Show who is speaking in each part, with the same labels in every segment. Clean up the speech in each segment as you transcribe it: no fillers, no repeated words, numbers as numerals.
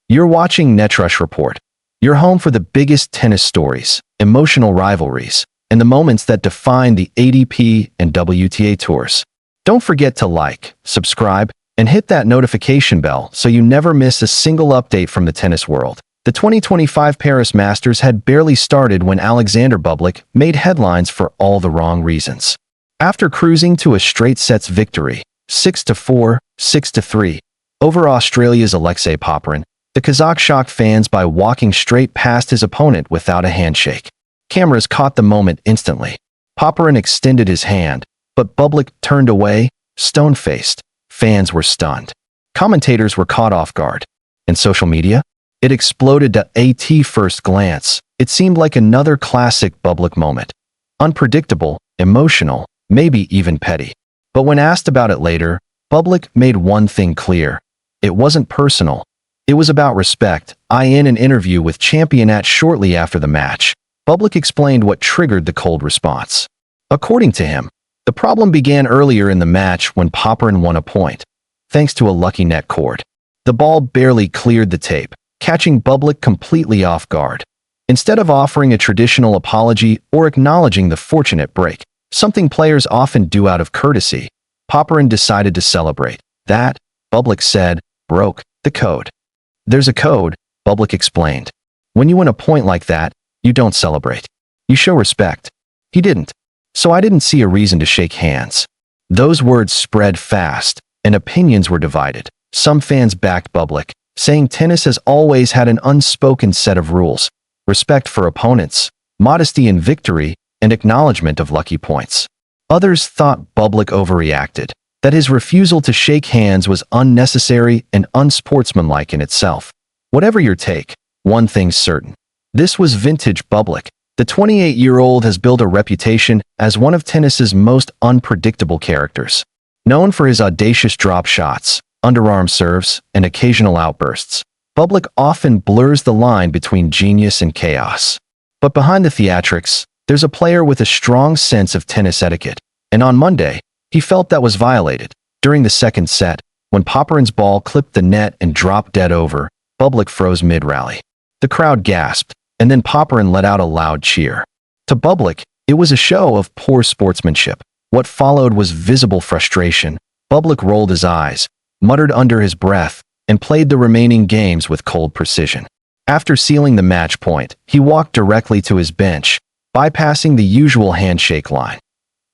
Speaker 1: You're watching Netrush Report, your home for the biggest tennis stories, emotional rivalries, and the moments that define the ATP and WTA tours. Don't forget to like, subscribe, and hit that notification bell so you never miss a single update from the tennis world. The 2025 Paris Masters had barely started when Alexander Bublik made headlines for all the wrong reasons. After cruising to a straight sets victory, 6-4, 6-3, over Australia's Alexei Popyrin, the Kazakh shocked fans by walking straight past his opponent without a handshake. Cameras caught the moment instantly. Popyrin extended his hand, but Bublik turned away, stone-faced. Fans were stunned. Commentators were caught off guard. In social media, it exploded to at first glance. It seemed like another classic Bublik moment. Unpredictable, emotional, maybe even petty. But when asked about it later, Bublik made one thing clear. It wasn't personal. It was about respect. In an interview with Championat shortly after the match, Bublik explained what triggered the cold response. According to him, the problem began earlier in the match when Popyrin won a point, thanks to a lucky net cord. The ball barely cleared the tape, catching Bublik completely off guard. Instead of offering a traditional apology or acknowledging the fortunate break, something players often do out of courtesy, Popyrin decided to celebrate. That, Bublik said, broke the code. There's a code, Bublik explained. When you win a point like that, you don't celebrate. You show respect. He didn't. So I didn't see a reason to shake hands. Those words spread fast, and opinions were divided. Some fans backed Bublik, saying tennis has always had an unspoken set of rules: respect for opponents, modesty in victory, and acknowledgement of lucky points. Others thought Bublik overreacted, that his refusal to shake hands was unnecessary and unsportsmanlike in itself. Whatever your take, one thing's certain. This was vintage Bublik. The 28-year-old has built a reputation as one of tennis's most unpredictable characters. Known for his audacious drop shots, underarm serves, and occasional outbursts, Bublik often blurs the line between genius and chaos. But behind the theatrics, there's a player with a strong sense of tennis etiquette, and on Monday, he felt that was violated. During the second set, when Popyrin's ball clipped the net and dropped dead over, Bublik froze mid-rally. The crowd gasped, and then Popyrin let out a loud cheer. To Bublik, it was a show of poor sportsmanship. What followed was visible frustration. Bublik rolled his eyes, muttered under his breath, and played the remaining games with cold precision. After sealing the match point, he walked directly to his bench, bypassing the usual handshake line.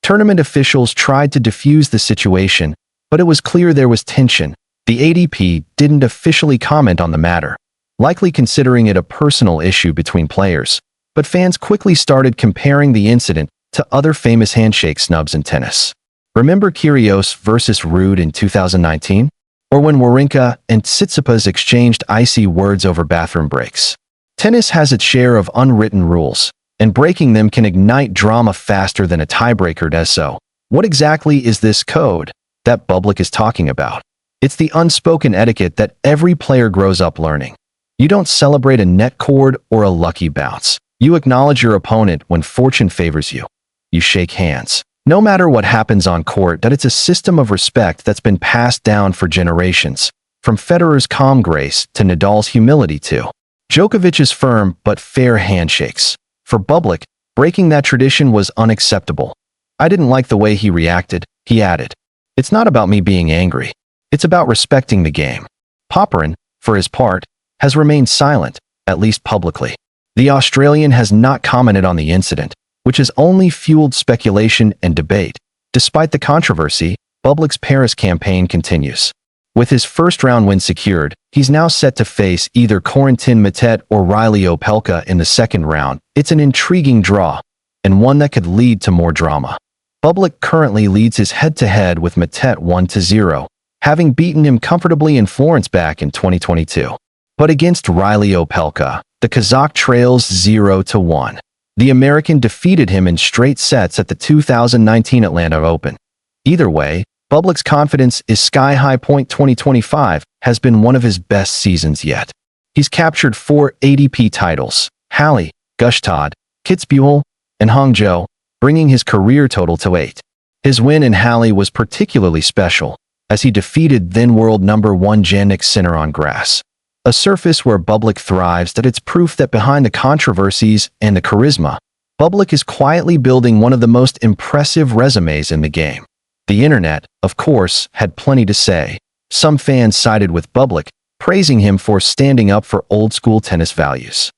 Speaker 1: Tournament officials tried to defuse the situation, but it was clear there was tension. The ATP didn't officially comment on the matter, likely considering it a personal issue between players, but fans quickly started comparing the incident to other famous handshake snubs in tennis. Remember Kyrgios versus Ruud in 2019? Or when Wawrinka and Tsitsipas exchanged icy words over bathroom breaks? Tennis has its share of unwritten rules, and breaking them can ignite drama faster than a tiebreaker does so. What exactly is this code that Bublik is talking about? It's the unspoken etiquette that every player grows up learning. You don't celebrate a net cord or a lucky bounce. You acknowledge your opponent when fortune favors you. You shake hands. No matter what happens on court, that it's a system of respect that's been passed down for generations, from Federer's calm grace to Nadal's humility to Djokovic's firm but fair handshakes. For Bublik, breaking that tradition was unacceptable. I didn't like the way he reacted, he added. It's not about me being angry. It's about respecting the game. Popyrin, for his part, has remained silent, at least publicly. The Australian has not commented on the incident, which has only fueled speculation and debate. Despite the controversy, Bublik's Paris campaign continues. With his first-round win secured, he's now set to face either Corentin Moutet or Reilly Opelka in the second round. It's an intriguing draw, and one that could lead to more drama. Bublik currently leads his head-to-head with Moutet 1-0, having beaten him comfortably in Florence back in 2022. But against Reilly Opelka, the Kazakh trails 0-1. The American defeated him in straight sets at the 2019 Atlanta Open. Either way, Bublik's confidence is sky-high. 2025 has been one of his best seasons yet. He's captured 4 ATP titles: Halle, Gstaad, Kitzbühel, and Hangzhou, bringing his career total to 8. His win in Halle was particularly special, as he defeated then world number 1 Jannik Sinner on grass. a surface where Bublik thrives. That it's proof that behind the controversies and the charisma, Bublik is quietly building one of the most impressive resumes in the game. The internet, of course, had plenty to say. Some fans sided with Bublik, praising him for standing up for old-school tennis values.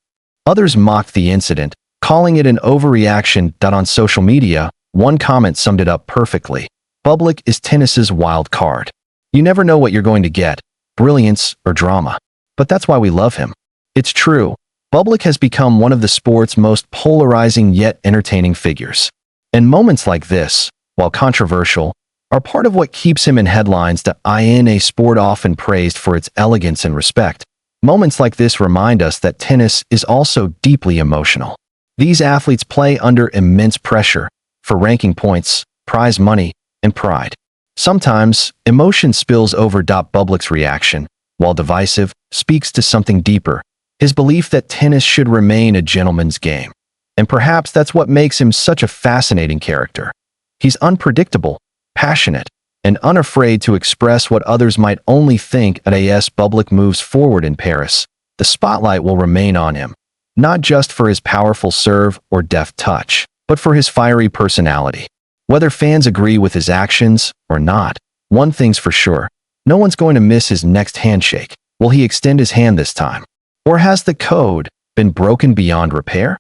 Speaker 1: Others mocked the incident, calling it an overreaction. On social media, one comment summed it up perfectly. Bublik is tennis's wild card. You never know what you're going to get, brilliance or drama. But that's why we love him. It's true, Bublik has become one of the sport's most polarizing yet entertaining figures. And moments like this, while controversial, are part of what keeps him in headlines. In a sport often praised for its elegance and respect, moments like this remind us that tennis is also deeply emotional. These athletes play under immense pressure for ranking points, prize money, and pride. Sometimes, emotion spills over. Bublik's reaction, while divisive, speaks to something deeper, his belief that tennis should remain a gentleman's game. And perhaps that's what makes him such a fascinating character. He's unpredictable, passionate, and unafraid to express what others might only think. As Bublik moves forward in Paris, the spotlight will remain on him, not just for his powerful serve or deft touch, but for his fiery personality. Whether fans agree with his actions or not, one thing's for sure, no one's going to miss his next handshake. Will he extend his hand this time? Or has the code been broken beyond repair?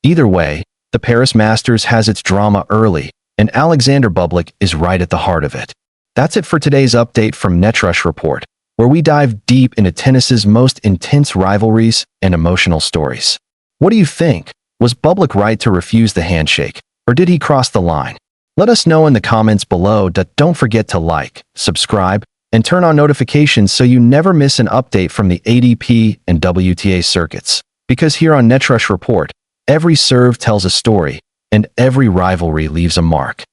Speaker 1: Either way, the Paris Masters has its drama early, and Alexander Bublik is right at the heart of it. That's it for today's update from Netrush Report, where we dive deep into tennis's most intense rivalries and emotional stories. What do you think? Was Bublik right to refuse the handshake, or did he cross the line? Let us know in the comments below. Don't forget to like, subscribe, and turn on notifications so you never miss an update from the ATP and WTA circuits. Because here on Netrush Report, every serve tells a story, and every rivalry leaves a mark.